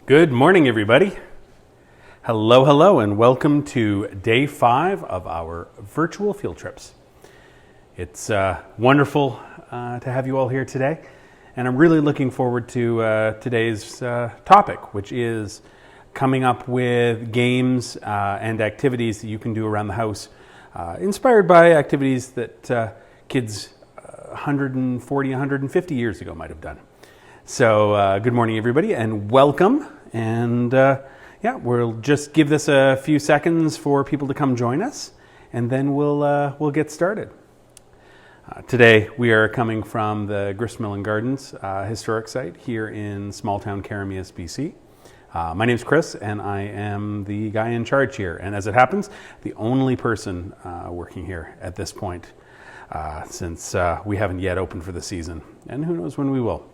Good morning, everybody. Hello, and welcome to day 5 of our virtual field trips. It's wonderful to have you all here today, and I'm really looking forward to today's topic, which is coming up with games and activities that you can do around the house, inspired by activities that kids 140, 150 years ago might have done. So good morning, everybody, and welcome. And we'll just give this a few seconds for people to come join us, and then we'll get started. Today we are coming from the Gristmill Gardens historic site here in small town Caramias, BC. My name's Chris, and I am the guy in charge here, and as it happens, the only person working here at this point, since we haven't yet opened for the season, and who knows when we will.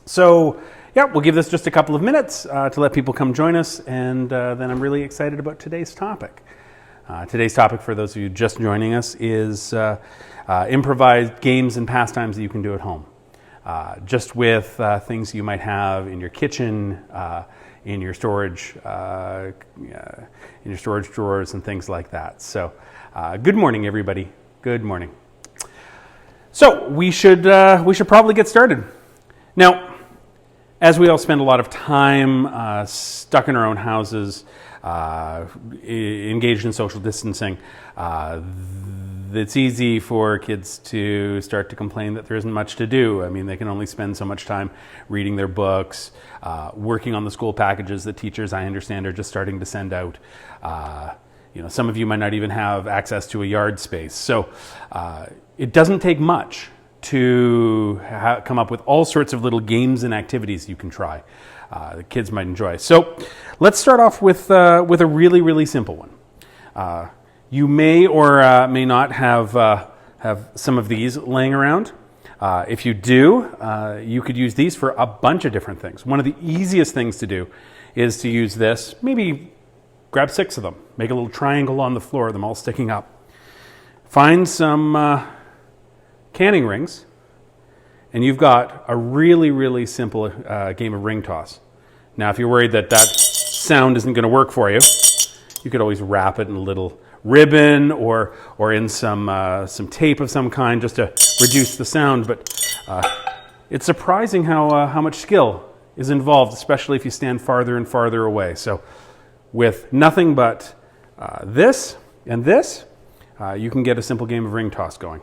So, we'll give this just a couple of minutes to let people come join us, and then I'm really excited about today's topic. Today's topic, for those of you just joining us, is improvised games and pastimes that you can do at home. Just with things you might have in your kitchen, in your storage drawers and things like that. So, good morning, everybody. Good morning. So, we should probably get started. Now, as we all spend a lot of time stuck in our own houses, engaged in social distancing, it's easy for kids to start to complain that there isn't much to do. I mean, they can only spend so much time reading their books, working on the school packages that teachers, I understand, are just starting to send out. Some of you might not even have access to a yard space. So it doesn't take much to come up with all sorts of little games and activities you can try the kids might enjoy. So let's start off with a really, really simple one. You may or may not have some of these laying around. If you do, you could use these for a bunch of different things. One of the easiest things to do is to use this. Maybe grab 6 of them. Make a little triangle on the floor, them all sticking up. Find some canning rings, and you've got a really, really simple game of ring toss. Now, if you're worried that sound isn't going to work for you, you could always wrap it in a little ribbon or in some tape of some kind just to reduce the sound. But it's surprising how much skill is involved, especially if you stand farther and farther away. So with nothing but this and this, you can get a simple game of ring toss going.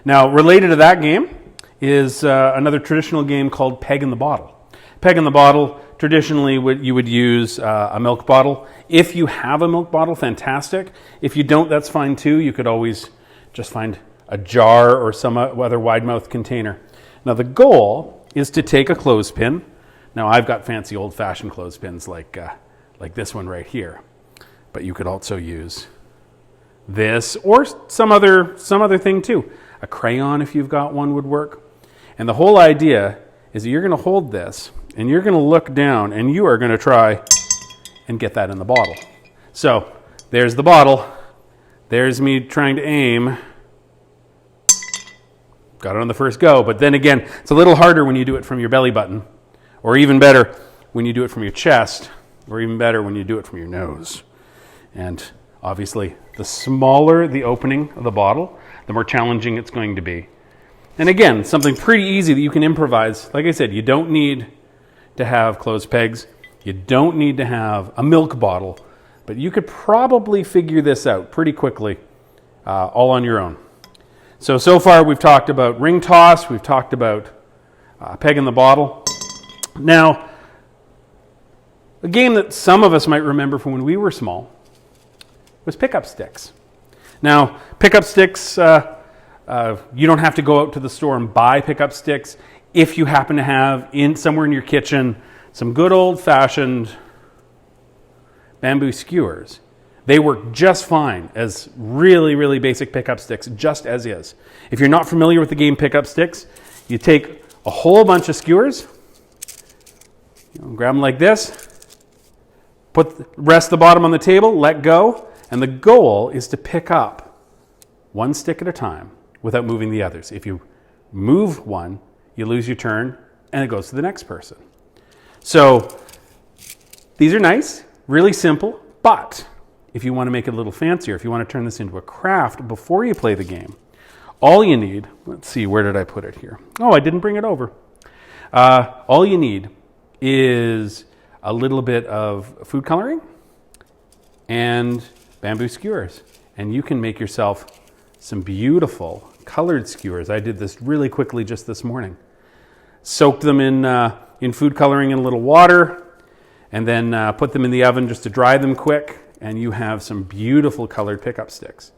Now, related to that game is another traditional game called Peg in the Bottle. Peg in the Bottle, traditionally you would use a milk bottle. If you have a milk bottle, fantastic. If you don't, that's fine too. You could always just find a jar or some other wide-mouthed container. Now, the goal is to take a clothespin. Now, I've got fancy old-fashioned clothespins like this one right here. But you could also use this or some other thing too. A crayon, if you've got one, would work. And the whole idea is that you're going to hold this and you're going to look down and you are going to try and get that in the bottle. So there's the bottle. There's me trying to aim. Got it on the first go. But then again, it's a little harder when you do it from your belly button, or even better when you do it from your chest, or even better when you do it from your nose. And obviously, the smaller the opening of the bottle, the more challenging it's going to be. And again, something pretty easy that you can improvise. Like I said, you don't need to have closed pegs. You don't need to have a milk bottle. But you could probably figure this out pretty quickly, all on your own. So far we've talked about ring toss. We've talked about peg in the bottle. Now, a game that some of us might remember from when we were small was pickup sticks. Now, pickup sticks, you don't have to go out to the store and buy pickup sticks. If you happen to have somewhere in your kitchen some good old-fashioned bamboo skewers, they work just fine as really, really basic pickup sticks, just as is. If you're not familiar with the game pickup sticks, you take a whole bunch of skewers, grab them like this, rest the bottom on the table, let go, and the goal is to pick up one stick at a time without moving the others. If you move one, you lose your turn, and it goes to the next person. So These are nice, really simple, but if you want to make it a little fancier, if you want to turn this into a craft before you play the game, all you need, let's see, where did I put it here? Oh, I didn't bring it over. All you need is a little bit of food coloring and bamboo skewers. And you can make yourself some beautiful colored skewers. I did this really quickly just this morning. Soaked them in food coloring and a little water, and then put them in the oven just to dry them quick, and you have some beautiful colored pickup sticks.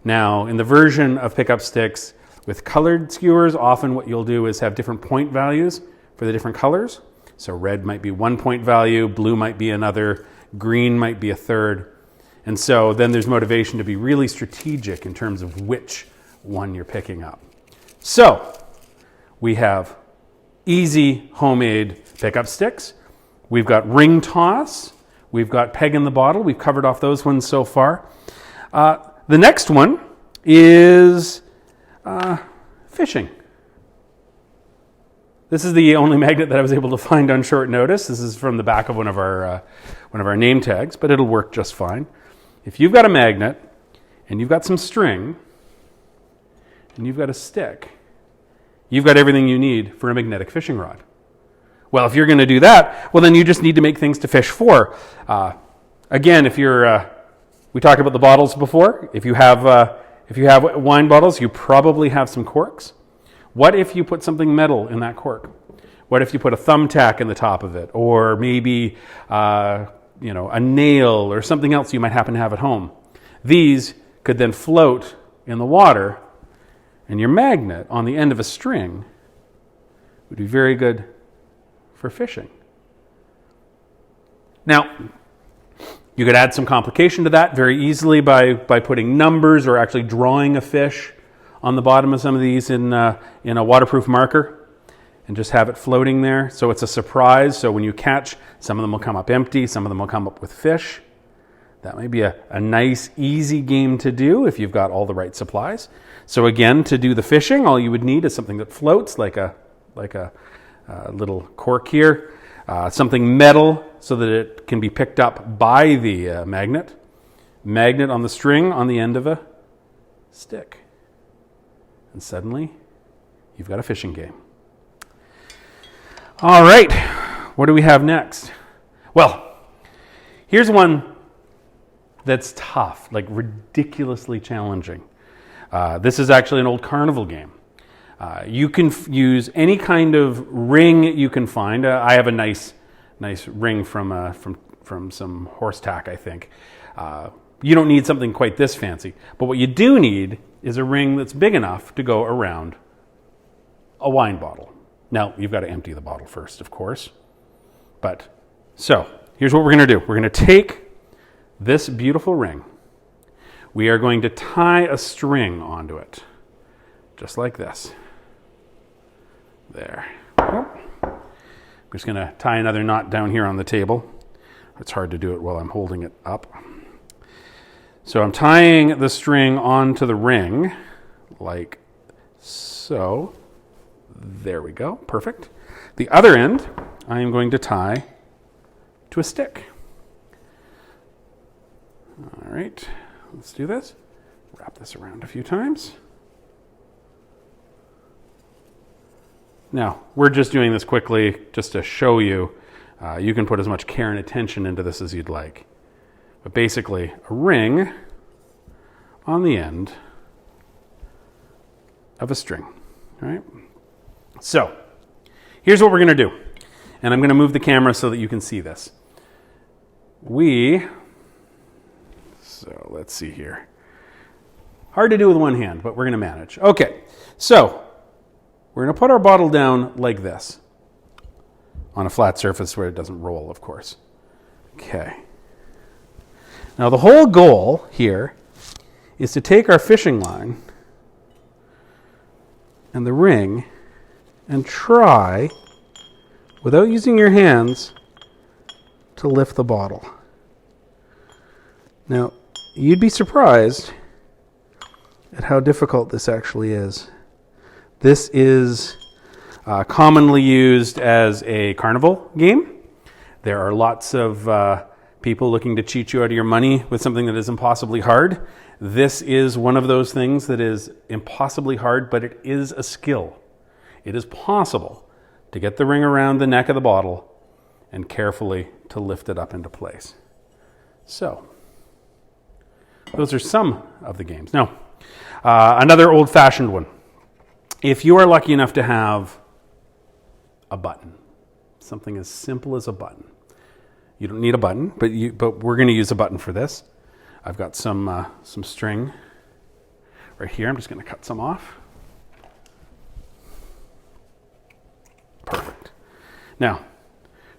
Now, in the version of pickup sticks with colored skewers, often what you'll do is have different point values for the different colors. So red might be 1 point value, blue might be another, green might be a third. And so then there's motivation to be really strategic in terms of which one you're picking up. So we have easy homemade pickup sticks. We've got ring toss. We've got peg in the bottle. We've covered off those ones so far. The next one is fishing. This is the only magnet that I was able to find on short notice. This is from the back of one of our name tags, but it'll work just fine. If you've got a magnet and you've got some string and you've got a stick, you've got everything you need for a magnetic fishing rod. Well, if you're going to do that, well, then you just need to make things to fish for. Again, if you're, we talked about the bottles before. If you have wine bottles, you probably have some corks. What if you put something metal in that cork? What if you put a thumbtack in the top of it, or maybe a nail or something else you might happen to have at home? These could then float in the water, and your magnet on the end of a string would be very good for fishing. Now, you could add some complication to that very easily by putting numbers or actually drawing a fish on the bottom of some of these in a waterproof marker and just have it floating there. So it's a surprise. So when you catch, some of them will come up empty, some of them will come up with fish. That may be a nice, easy game to do if you've got all the right supplies. So again, to do the fishing, all you would need is something that floats, like a little cork here, something metal so that it can be picked up by the magnet on the string on the end of a stick. And suddenly, you've got a fishing game. All right, what do we have next? Well, here's one that's tough, like ridiculously challenging. This is actually an old carnival game. You can use any kind of ring you can find. I have a nice ring from some horse tack, I think. You don't need something quite this fancy, but what you do need is a ring that's big enough to go around a wine bottle. Now, you've got to empty the bottle first, of course. So here's what we're going to do. We're going to take this beautiful ring. We are going to tie a string onto it, just like this. There. I'm just going to tie another knot down here on the table. It's hard to do it while I'm holding it up. So I'm tying the string onto the ring, like so. There we go. Perfect. The other end, I am going to tie to a stick. All right. Let's do this. Wrap this around a few times. Now, we're just doing this quickly just to show you. You can put as much care and attention into this as you'd like. But basically, a ring on the end of a string. All right? So, here's what we're going to do. And I'm going to move the camera so that you can see this. So let's see here. Hard to do with one hand, but we're going to manage. Okay, so we're going to put our bottle down like this on a flat surface where it doesn't roll, of course. Okay. Now the whole goal here is to take our fishing line and the ring and try, without using your hands, to lift the bottle. Now, you'd be surprised at how difficult this actually is. This is commonly used as a carnival game. There are lots of people looking to cheat you out of your money with something that is impossibly hard. This is one of those things that is impossibly hard, but it is a skill. It is possible to get the ring around the neck of the bottle and carefully to lift it up into place. So, those are some of the games. Now, another old-fashioned one. If you are lucky enough to have a button, something as simple as a button. You don't need a button, but we're going to use a button for this. I've got some string right here. I'm just going to cut some off. Perfect. Now,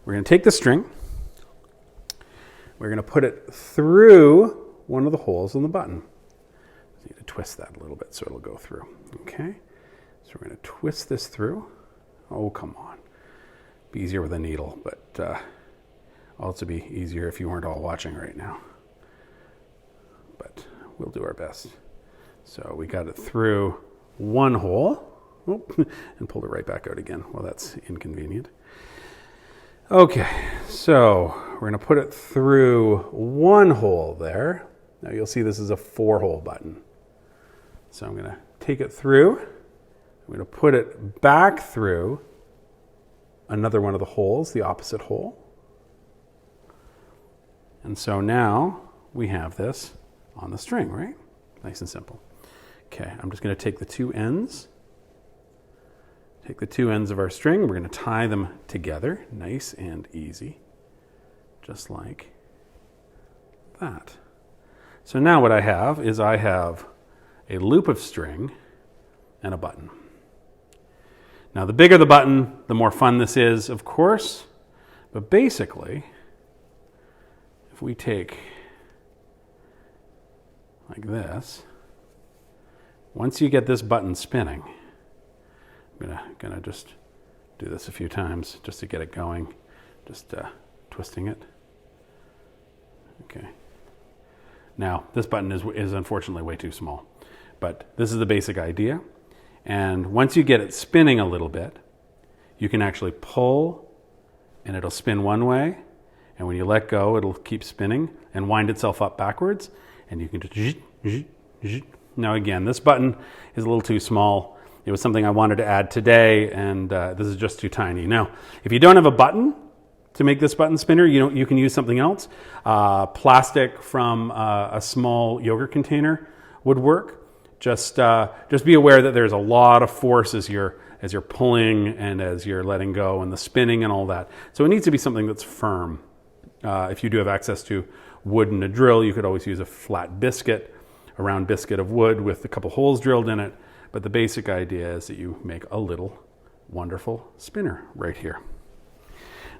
we're going to take the string. We're going to put it through one of the holes in the button. I need to twist that a little bit so it'll go through. Okay. So we're going to twist this through. Oh, come on. Be easier with a needle, but also be easier if you weren't all watching right now. But we'll do our best. So we got it through one hole. And pulled it right back out again. Well, that's inconvenient. Okay, so we're going to put it through one hole there. Now you'll see this is a 4-hole button. So I'm going to take it through. I'm going to put it back through another one of the holes, the opposite hole. And so now we have this on the string, right? Nice and simple. Okay, I'm just going to take the two ends. Take the two ends of our string. We're going to tie them together, nice and easy, just like that. So now what I have is I have a loop of string and a button. Now the bigger the button, the more fun this is, of course, but basically, if we take like this, once you get this button spinning, I'm gonna just do this a few times just to get it going, just twisting it. Okay. Now this button is unfortunately way too small, but this is the basic idea. And once you get it spinning a little bit, you can actually pull, and it'll spin one way. And when you let go, it'll keep spinning and wind itself up backwards. And you can just now again, this button is a little too small. It was something I wanted to add today, and this is just too tiny. Now, if you don't have a button to make this button spinner, you can use something else. Plastic from a small yogurt container would work. Just be aware that there's a lot of force as you're pulling and as you're letting go and the spinning and all that. So it needs to be something that's firm. If you do have access to wood and a drill, you could always use a flat biscuit, a round biscuit of wood with a couple holes drilled in it. But the basic idea is that you make a little wonderful spinner right here.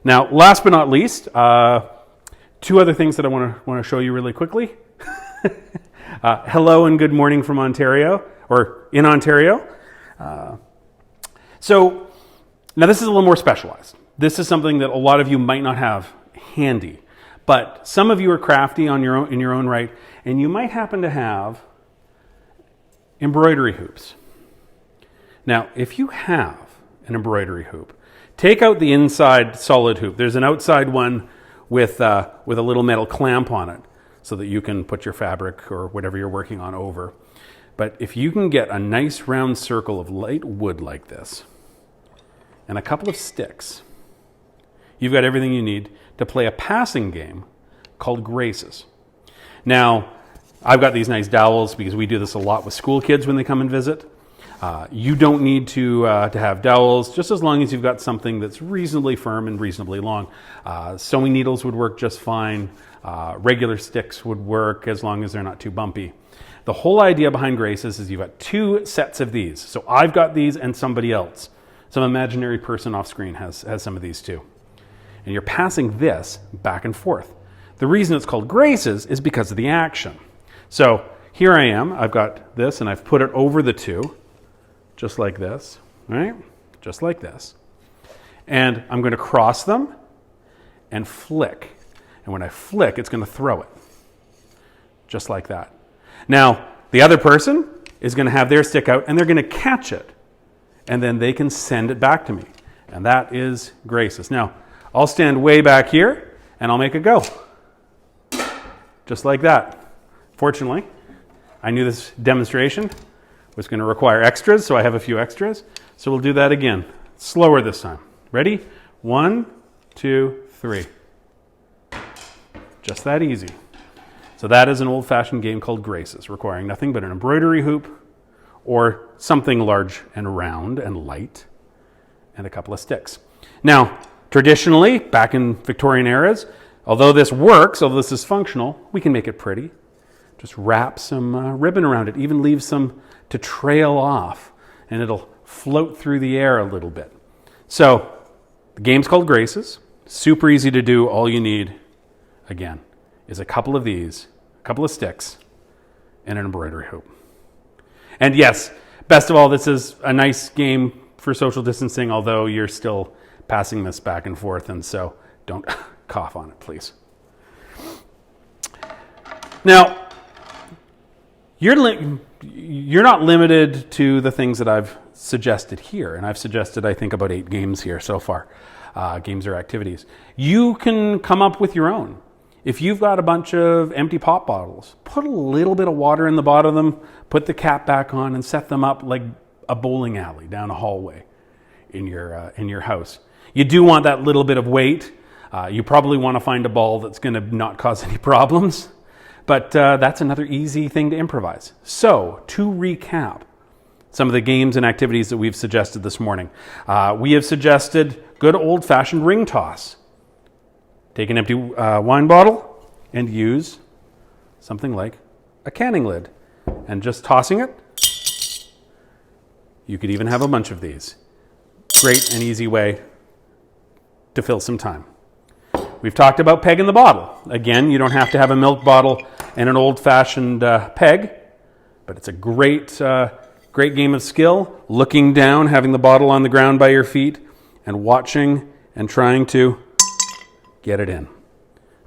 Now, last but not least, two other things that I want to show you really quickly. Hello and good morning from Ontario, or in Ontario. So now this is a little more specialized. This is something that a lot of you might not have handy, but some of you are crafty in your own right, and you might happen to have embroidery hoops. Now, if you have an embroidery hoop, take out the inside solid hoop. There's an outside one with a little metal clamp on it so that you can put your fabric or whatever you're working on over. But if you can get a nice round circle of light wood like this and a couple of sticks, you've got everything you need to play a passing game called Graces. Now, I've got these nice dowels because we do this a lot with school kids when they come and visit. You don't need to have dowels, just as long as you've got something that's reasonably firm and reasonably long. Sewing needles would work just fine. Regular sticks would work as long as they're not too bumpy. The whole idea behind Graces is you've got two sets of these. So I've got these and somebody else. Some imaginary person off screen has some of these too. And you're passing this back and forth. The reason it's called Graces is because of the action. So here I am, I've got this and I've put it over the two, just like this, right? Just like this. And I'm going to cross them and flick. And when I flick, it's going to throw it, just like that. Now, the other person is going to have their stick out and they're going to catch it. And then they can send it back to me. And that is Graces. Now, I'll stand way back here and I'll make a go. Just like that. Fortunately, I knew this demonstration was going to require extras, so I have a few extras. So we'll do that again. Slower this time. Ready? 1, 2, 3. Just that easy. So that is an old-fashioned game called Graces, requiring nothing but an embroidery hoop or something large and round and light and a couple of sticks. Now, traditionally, back in Victorian eras, although this works, although this is functional, we can make it pretty. Just wrap some ribbon around it, even leave some to trail off, and it'll float through the air a little bit. So, the game's called Graces. Super easy to do. All you need, again, is a couple of these, a couple of sticks, and an embroidery hoop. And yes, best of all, this is a nice game for social distancing, although you're still passing this back and forth, and so don't cough on it, please. Now, you're not limited to the things that I've suggested here, and I've suggested, I think, about 8 games here so far, games or activities. You can come up with your own. If you've got a bunch of empty pop bottles, put a little bit of water in the bottom of them, put the cap back on, and set them up like a bowling alley down a hallway in your house. You do want that little bit of weight. You probably want to find a ball that's going to not cause any problems. But that's another easy thing to improvise. So, to recap some of the games and activities that we've suggested this morning. We have suggested good old-fashioned ring toss. Take an empty wine bottle and use something like a canning lid. And just tossing it, you could even have a bunch of these. Great and easy way to fill some time. We've talked about peg in the bottle. Again, you don't have to have a milk bottle and an old-fashioned peg, but it's a great game of skill. Looking down, having the bottle on the ground by your feet, and watching and trying to get it in.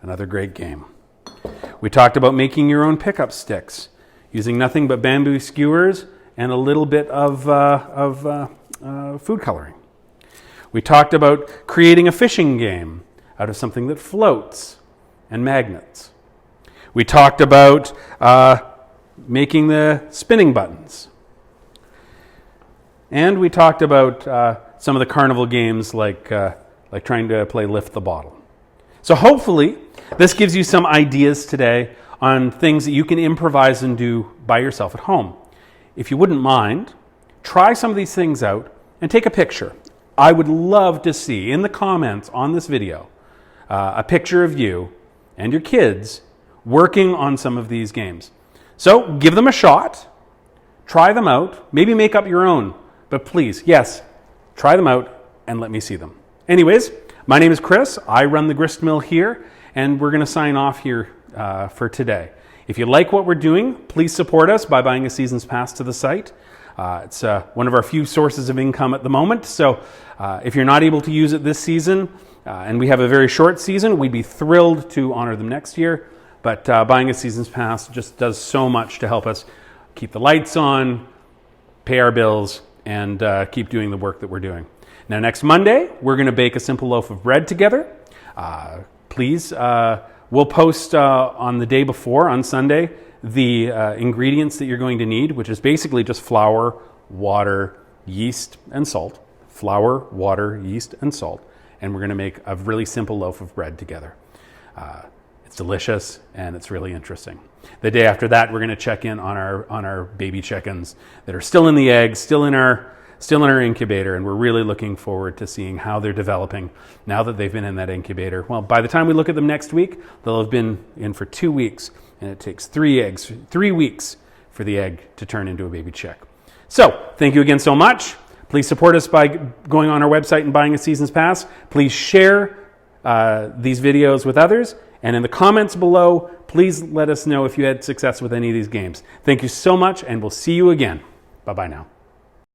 Another great game. We talked about making your own pickup sticks, using nothing but bamboo skewers and a little bit of food coloring. We talked about creating a fishing game out of something that floats and magnets. We talked about making the spinning buttons. And we talked about some of the carnival games like trying to play Lift the Bottle. So hopefully this gives you some ideas today on things that you can improvise and do by yourself at home. If you wouldn't mind, try some of these things out and take a picture. I would love to see in the comments on this video a picture of you and your kids working on some of these games. So give them a shot, try them out, maybe make up your own, but please, yes, try them out and let me see them. Anyways, my name is Chris. I run the grist mill here, and we're going to sign off here for today. If you like what we're doing, please support us by buying a season's pass to the site. It's one of our few sources of income at the moment, so if you're not able to use it this season, and we have a very short season, we'd be thrilled to honor them next year, but buying a season's pass just does so much to help us keep the lights on, pay our bills, and keep doing the work that we're doing. Now, next Monday, we're going to bake a simple loaf of bread together. Please, we'll post on the day before, on Sunday, the ingredients that you're going to need, which is basically just flour, water, yeast, and salt. Flour, water, yeast, and salt. And we're going to make a really simple loaf of bread together. It's delicious, and it's really interesting. The day after that, we're going to check in on our baby chickens that are still in the eggs, still in our incubator, and we're really looking forward to seeing how they're developing now that they've been in that incubator. Well, by the time we look at them next week, they'll have been in for 2 weeks, and it takes 3 weeks for the egg to turn into a baby chick. So, thank you again so much. Please support us by going on our website and buying a season's pass. Please share these videos with others, and in the comments below, please let us know if you had success with any of these games. Thank you so much, and we'll see you again. Bye-bye now.